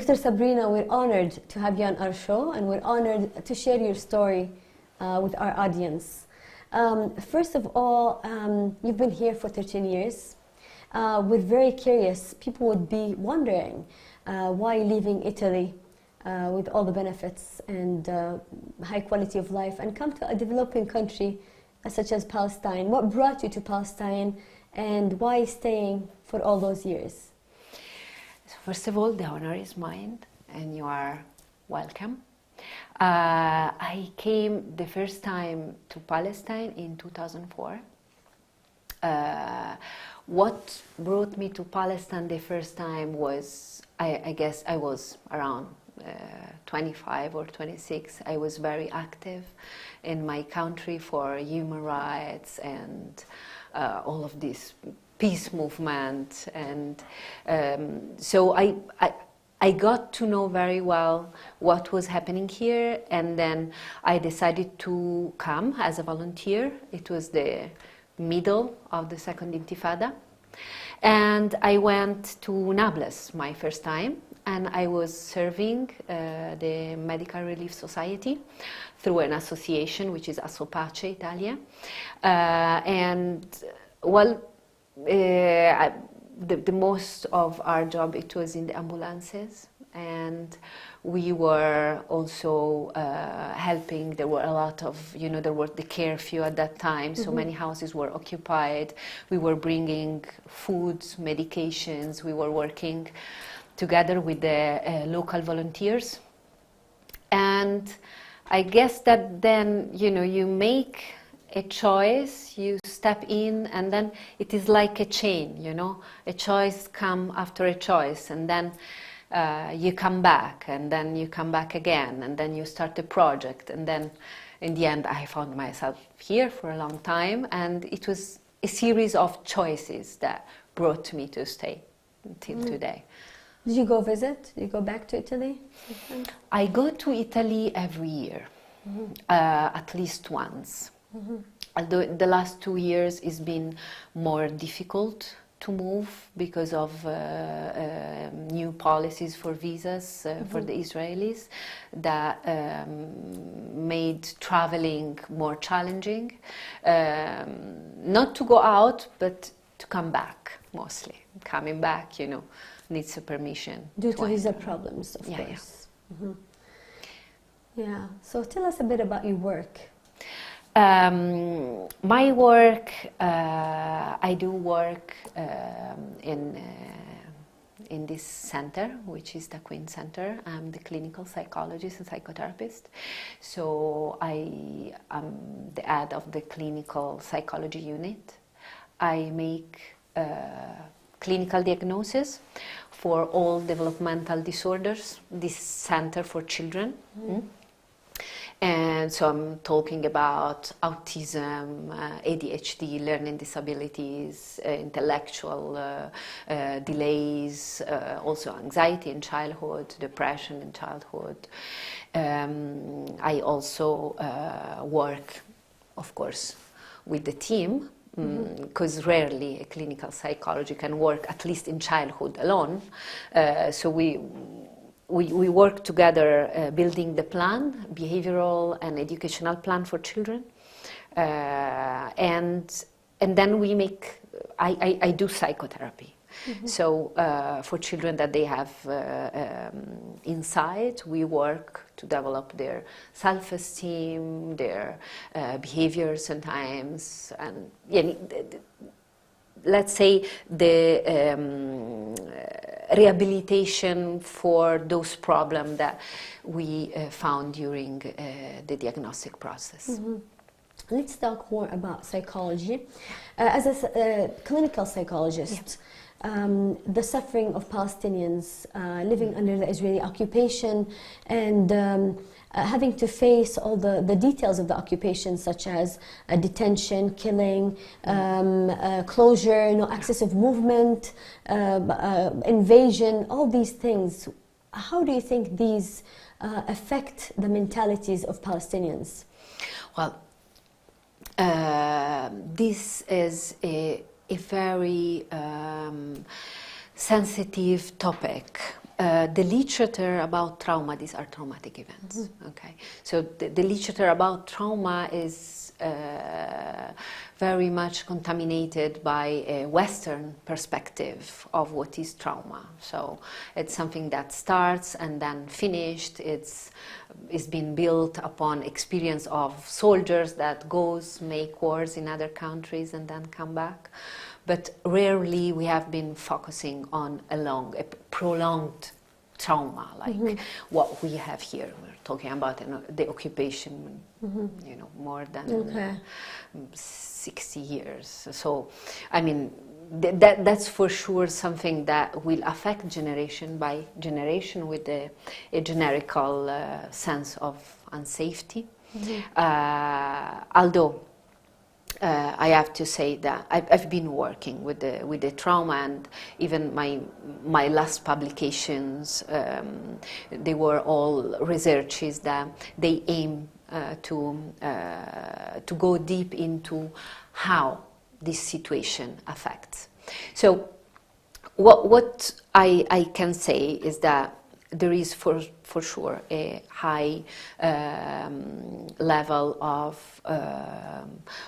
Dr. Sabrina, we're honored to have you on our show, and we're honored to share your story with our audience. First of all, you've been here for 13 years. We're very curious. People would be wondering why leaving Italy with all the benefits and high quality of life and come to a developing country such as Palestine. What brought you to Palestine, and why staying for all those years? So first of all, the honor is mine, and you are welcome. I came the first time to Palestine in 2004. What brought me to Palestine the first time was, I guess I was around 25 or 26. I was very active in my country for human rights and all of this peace movement, and so I got to know very well what was happening here, and then I decided to come as a volunteer. It was the middle of the Second Intifada, and I went to Nablus my first time, and I was serving the Medical Relief Society through an association which is Assopace Italia, and well, the most of our job, it was in the ambulances, and we were also helping. There were a lot of, there were the curfew at that time, so many houses were occupied. We were bringing foods, medications. We were working together with the local volunteers, and I guess that then, you make a choice, you step in, and then it is like a chain, a choice come after a choice, and then you come back, and then you come back again, and then you start a project, and then in the end I found myself here for a long time, and it was a series of choices that brought me to stay until today. Did you go visit? Did you go back to Italy? I go to Italy every year, at least once. Although the last 2 years it's been more difficult to move because of new policies for visas for the Israelis that made traveling more challenging. Not to go out, but to come back mostly. Coming back, needs a permission. Due to visa problems, of course. Yeah. So tell us a bit about your work. My work, I do work in this center, which is the Queen Center. I'm the clinical psychologist and psychotherapist. So I am the head of the clinical psychology unit. I make clinical diagnosis for all developmental disorders, this center for children. And so I'm talking about autism, ADHD, learning disabilities, intellectual delays, also anxiety in childhood, depression in childhood. I also work, of course, with the team, because rarely a clinical psychology can work, at least in childhood, alone. So we work together building the plan, behavioral and educational plan for children. And then we make, I do psychotherapy. So for children that they have insight, we work to develop their self-esteem, their behavior sometimes, and let's say the rehabilitation for those problems that we found during the diagnostic process. Let's talk more about psychology. As a clinical psychologist, the suffering of Palestinians living under the Israeli occupation and having to face all the details of the occupation, such as detention, killing, closure, no access of movement, invasion, all these things. How do you think these affect the mentalities of Palestinians? Well, this is a very sensitive topic The literature about trauma, these are traumatic events. Okay, so the literature about trauma is very much contaminated by a Western perspective of what is trauma. So it's something that starts and then finished. It's been built upon experience of soldiers that goes make wars in other countries and then come back. But rarely we have been focusing on a prolonged trauma, like what we have here. We're talking about the occupation, more than 60 years. So, I mean, that's for sure something that will affect generation by generation with a generical sense of unsafety. Although I have to say that I've been working with the trauma, and even my last publications, they were all researches that they aim to go deep into how this situation affects. So what I can say is that there is for sure a high level of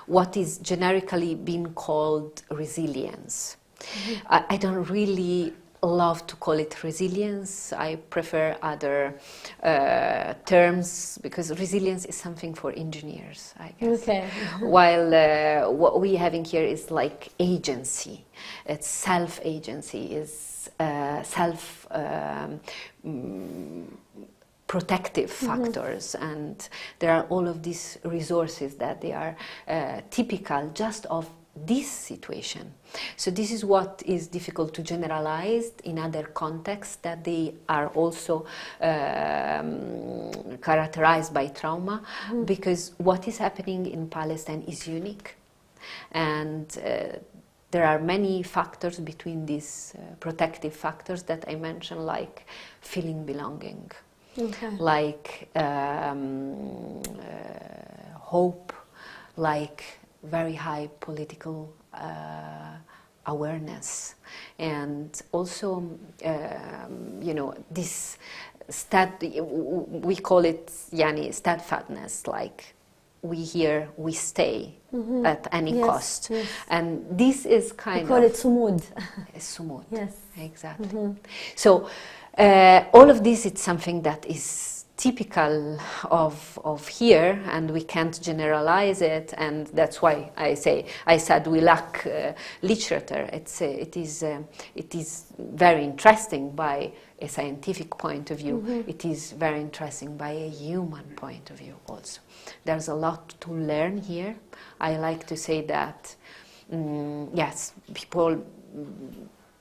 what is generically being called resilience. I don't really love to call it resilience. I prefer other terms, because resilience is something for engineers, I guess. Okay. While what we're having here is like agency. It's self-agency, is protective factors, and there are all of these resources that they are typical just of this situation. So this is what is difficult to generalize in other contexts, that they are also characterized by trauma, because what is happening in Palestine is unique, and there are many factors between these protective factors that I mentioned, like feeling belonging, like hope, like very high political awareness, and also this we call it steadfastness, like we stay at any cost. Yes. And this is kind of... We call it sumud. Sumud. Yes. Exactly. So all of this, it's something that is typical of here, and we can't generalize it, and that's why I said we lack literature. It is very interesting by a scientific point of view. It is very interesting by a human point of view also. There's a lot to learn here. I like to say that yes, people,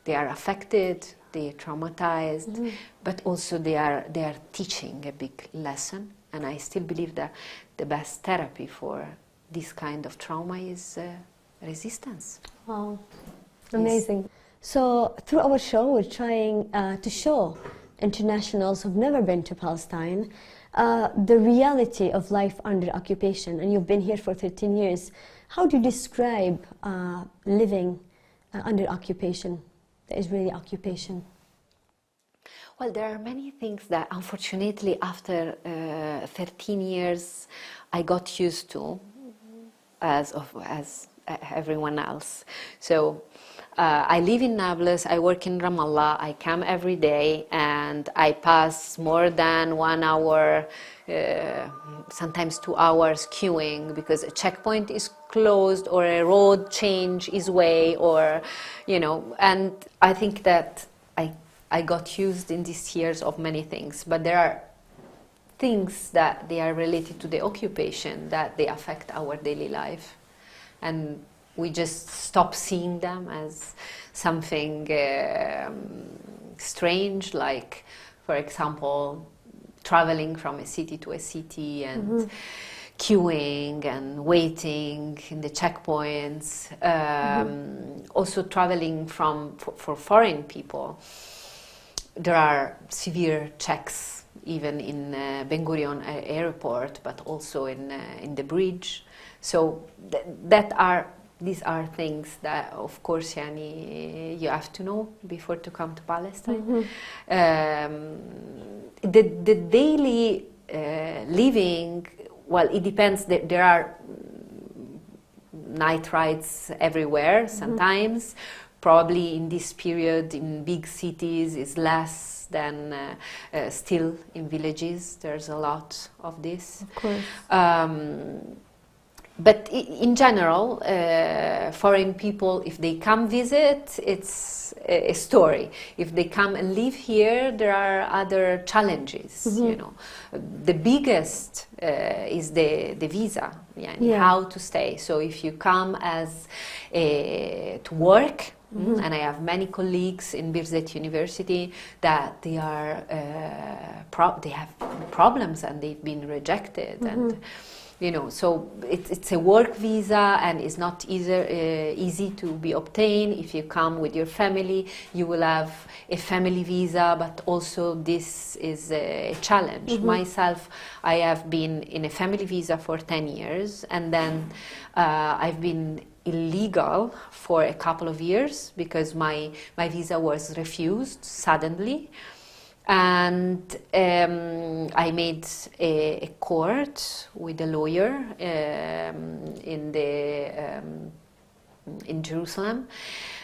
they are affected, they are traumatized, but also they are teaching a big lesson. And I still believe that the best therapy for this kind of trauma is resistance. Wow, amazing. Yes. So through our show, we're trying to show internationals who've never been to Palestine the reality of life under occupation. And you've been here for 13 years. How do you describe living under occupation, the Israeli occupation? Well, there are many things that, unfortunately, after 13 years, I got used to, as everyone else. So I live in Nablus, I work in Ramallah, I come every day, and I pass more than 1 hour, sometimes 2 hours queuing because a checkpoint is closed or a road change is way, or, and I think that I got used in these years of many things, but there are things that they are related to the occupation that they affect our daily life, and we just stop seeing them as something strange, like, for example, traveling from a city to a city and queuing and waiting in the checkpoints. Also traveling for foreign people. There are severe checks even in Ben Gurion airport, but also in the bridge. So that are these are things that, of course, yani, you have to know before to come to Palestine. The daily living, well, it depends. There are night rides everywhere sometimes. Probably in this period in big cities is less than still in villages. There's a lot of this. Of course. But in general, foreign people, if they come visit, it's a story. If they come and live here, there are other challenges. You know, the biggest is the visa, how to stay. So if you come as to work, and I have many colleagues in Birzeit University that they are they have problems and they've been rejected and. You know, so it's a work visa and it's not easy to be obtained. If you come with your family, you will have a family visa, but also this is a challenge. Myself, I have been in a family visa for 10 years and then I've been illegal for a couple of years because my visa was refused suddenly. And I made a court with a lawyer in Jerusalem.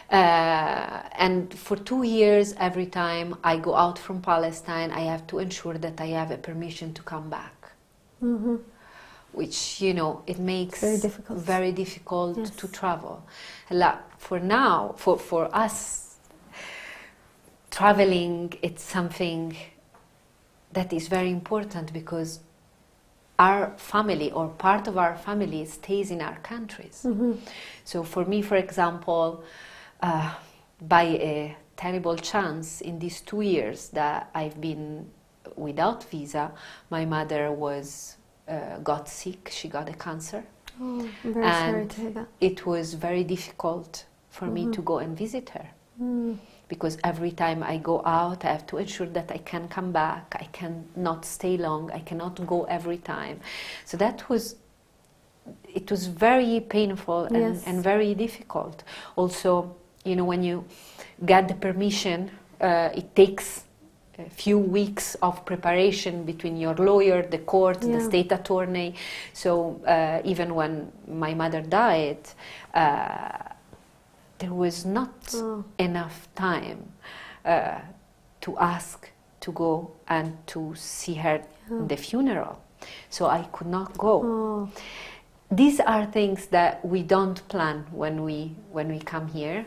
And for 2 years, every time I go out from Palestine, I have to ensure that I have a permission to come back. Which, you know, it makes very difficult to travel. For now, for us, traveling, it's something that is very important because our family or part of our family stays in our countries. So for me, for example, by a terrible chance, in these 2 years that I've been without visa, my mother got sick. She got a cancer. Oh, I'm very sorry to hear that. It was very difficult for me to go and visit her. Because every time I go out, I have to ensure that I can come back. I cannot stay long. I cannot go every time. So it was very painful and very difficult. Also, you know, when you get the permission, it takes a few weeks of preparation between your lawyer, the court, the state attorney. So even when my mother died, there was not enough time to ask to go and to see her in the funeral. So I could not go. These are things that we don't plan when we come here.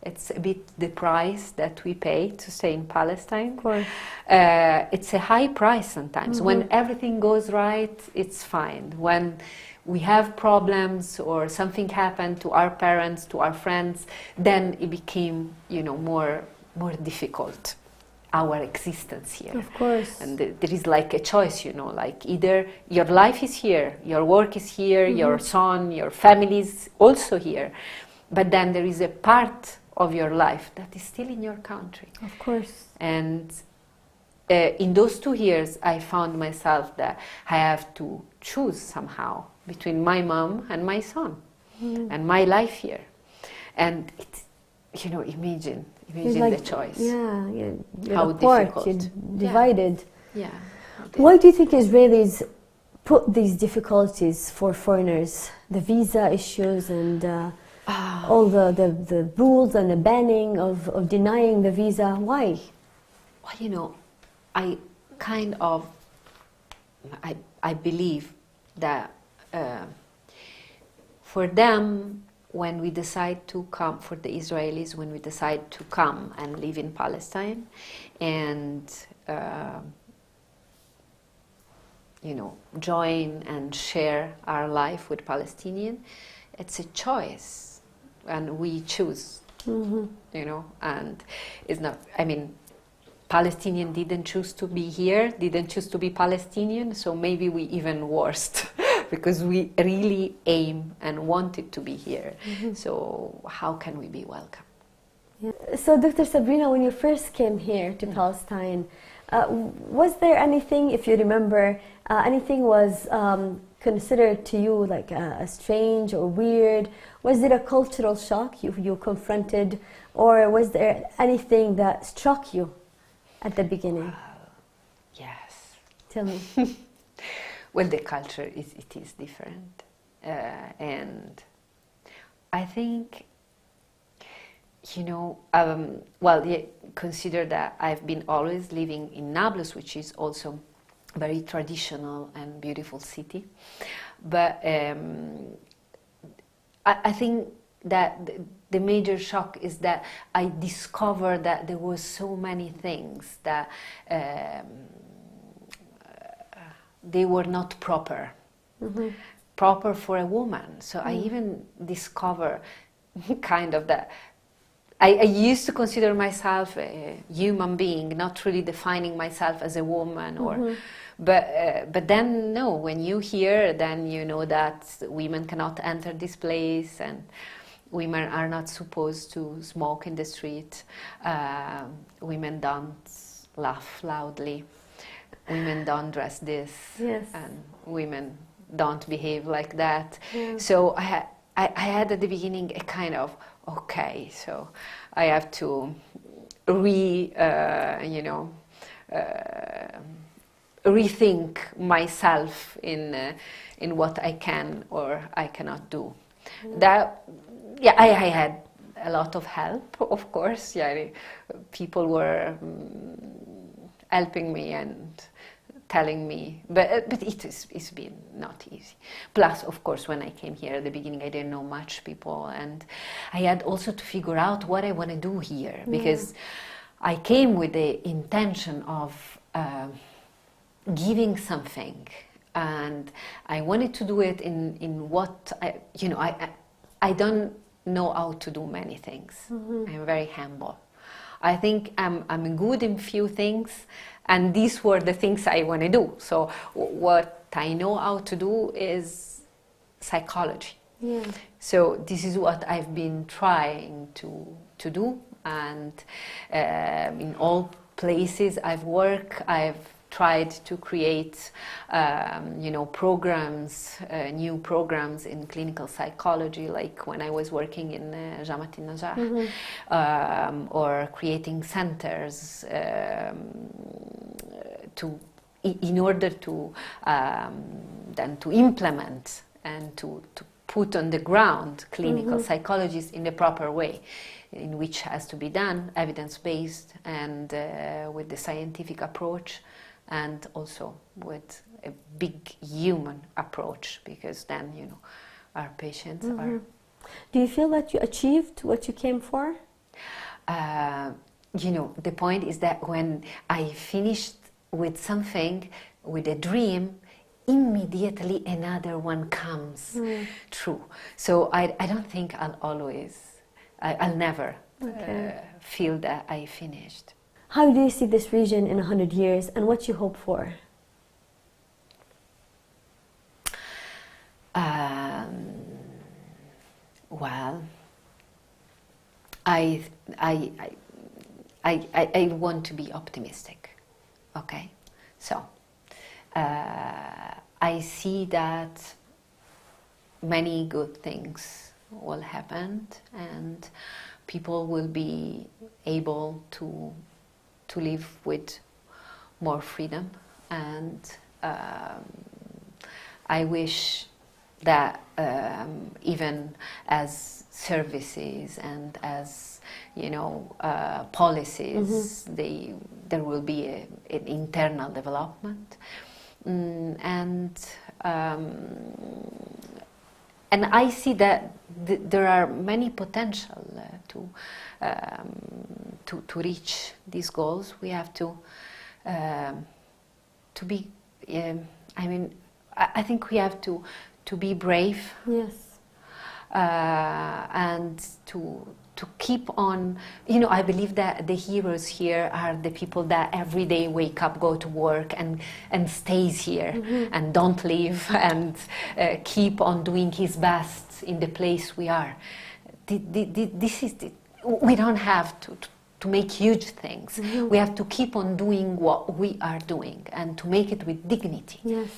It's a bit the price that we pay to stay in Palestine. Of course. It's a high price sometimes. When everything goes right, it's fine. When we have problems or something happened to our parents, to our friends, then it became, you know, more difficult, our existence here. Of course. And there is like a choice, you know, like either your life is here, your work is here, your son, your family is also here, but then there is a part of your life that is still in your country. Of course. And in those 2 years, I found myself that I have to choose somehow between my mom and my son and my life here. And it's, you know, imagine like, the choice. Yeah, you're how apart, difficult. You're divided. Yeah. Why do you think Israelis put these difficulties for foreigners, the visa issues and all the rules and the banning of denying the visa? Why? Well, you know, I believe that for them, when we decide to come, for the Israelis, when we decide to come and live in Palestine and you know, join and share our life with Palestinians, it's a choice and we choose, you know, and it's not, I mean, Palestinian didn't choose to be here, didn't choose to be Palestinian, so maybe we even worse because we really aim and wanted to be here. So how can we be welcome? Yeah. So Dr. Saabrina, when you first came here to Palestine, was there anything, if you remember, anything was considered to you like a strange or weird? Was it a cultural shock you confronted, or was there anything that struck you at the beginning? Yes. Tell me. Well, the culture is different, and I think, consider that I've been always living in Nablus, which is also a very traditional and beautiful city. But I think that the major shock is that I discovered that there were so many things that they were not proper. Mm-hmm. Proper for a woman. So I even discover kind of that I used to consider myself a human being, not really defining myself as a woman, or but then no, when you hear, then you know that women cannot enter this place, and women are not supposed to smoke in the street, women don't laugh loudly, women don't dress this, yes. and women don't behave like that. Yeah. So I had at the beginning a kind of, okay, so I have to rethink myself in what I can or I cannot do. I had a lot of help, of course. Yeah, people were helping me and telling me, but it's been not easy. Plus, of course, when I came here at the beginning, I didn't know much people, and I had also to figure out what I want to do here, because I came with the intention of giving something, and I wanted to do it in what I don't know how to do many things. I'm very humble. I think I'm good in few things, and these were the things I want to do. So what I know how to do is psychology. Yeah. So this is what I've been trying to do, and in all places I've worked, I've tried to create, programs, new programs in clinical psychology, like when I was working in Jamat al-Najah, or creating centers in order to then to implement and to put on the ground clinical psychologists in the proper way, in which has to be done evidence-based and with the scientific approach, and also with a big human approach, because then our patients are. Do you feel that you achieved what you came for? The point is that when I finished with something, with a dream, immediately another one comes true. So I don't think I'll never feel that I finished. How do you see this region in 100 years, and what you hope for? Well, I want to be optimistic. Okay, so I see that many good things will happen, and people will be able to live with more freedom, and I wish that even as services and as policies, there will be an internal development, and I see that there are many potential to reach these goals. We have to be. I think we have to be brave. Yes. And to keep on. I believe that the heroes here are the people that every day wake up, go to work, and stays here and don't leave, and keep on doing his best in the place we are. We don't have to make huge things. We have to keep on doing what we are doing, and to make it with dignity. Yes.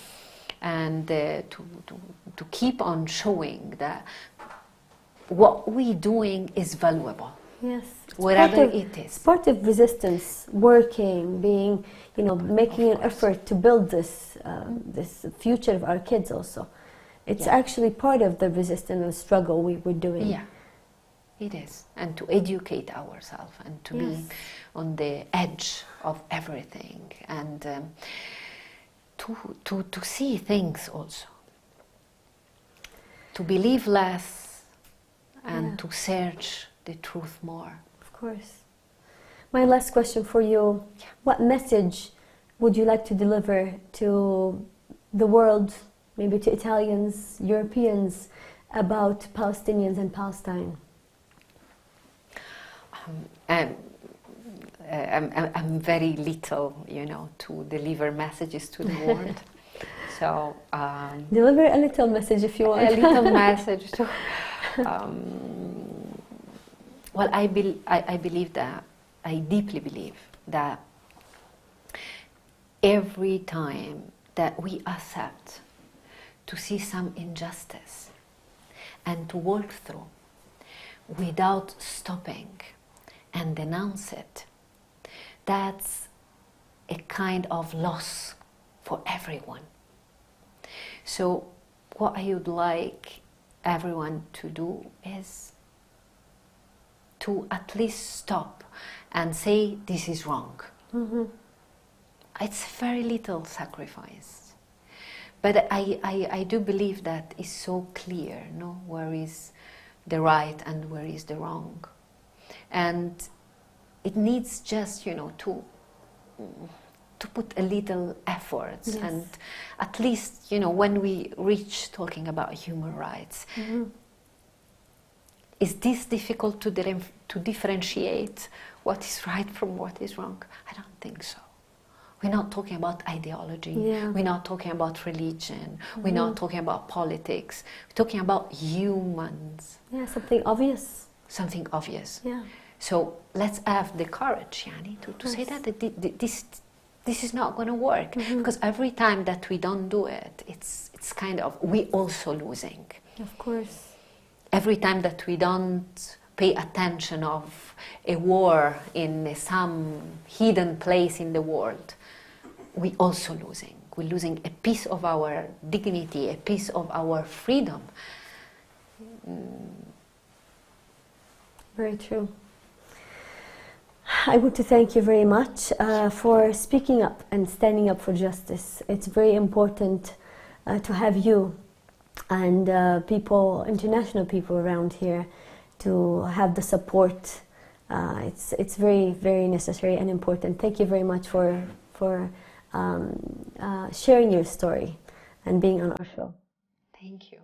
and to keep on showing that what we're doing is valuable. Yes, whatever it is. It's part of resistance, working, being, making an effort to build this future of our kids also. It's actually part of the resistance and struggle we're doing. Yeah, it is. And to educate ourselves and to be on the edge of everything, and to see things also. To believe less and to search the truth more. Of course. My last question for you, what message would you like to deliver to the world, maybe to Italians, Europeans, about Palestinians and Palestine? I'm very little, to deliver messages to the world. So deliver a little message if you want. A little message. To, well, I believe that, I deeply believe that every time that we accept to see some injustice and to work through without stopping and denounce it, that's a kind of loss for everyone. So what I would like everyone to do is to at least stop and say this is wrong. Mm-hmm. It's very little sacrifice, but I do believe that it's so clear, where is the right and where is the wrong, and it needs just to put a little effort. Yes. And at least when we reach talking about human rights, mm-hmm. Is this difficult to differentiate what is right from what is wrong? I don't think so. We're not talking about ideology. Yeah. We're not talking about religion. Mm-hmm. We're not talking about politics. We're talking about humans. Yeah, something obvious. Something obvious. Yeah. So let's have the courage, Yani, to say that this is not going to work. Mm-hmm. Because every time that we don't do it, it's kind of, we also losing. Of course. Every time that we don't pay attention of a war in some hidden place in the world, we also losing. We're losing a piece of our dignity, a piece of our freedom. Very true. I want to thank you very much for speaking up and standing up for justice. It's very important to have you and international people around here, to have the support. It's very, very necessary and important. Thank you very much for sharing your story and being on our show. Thank you.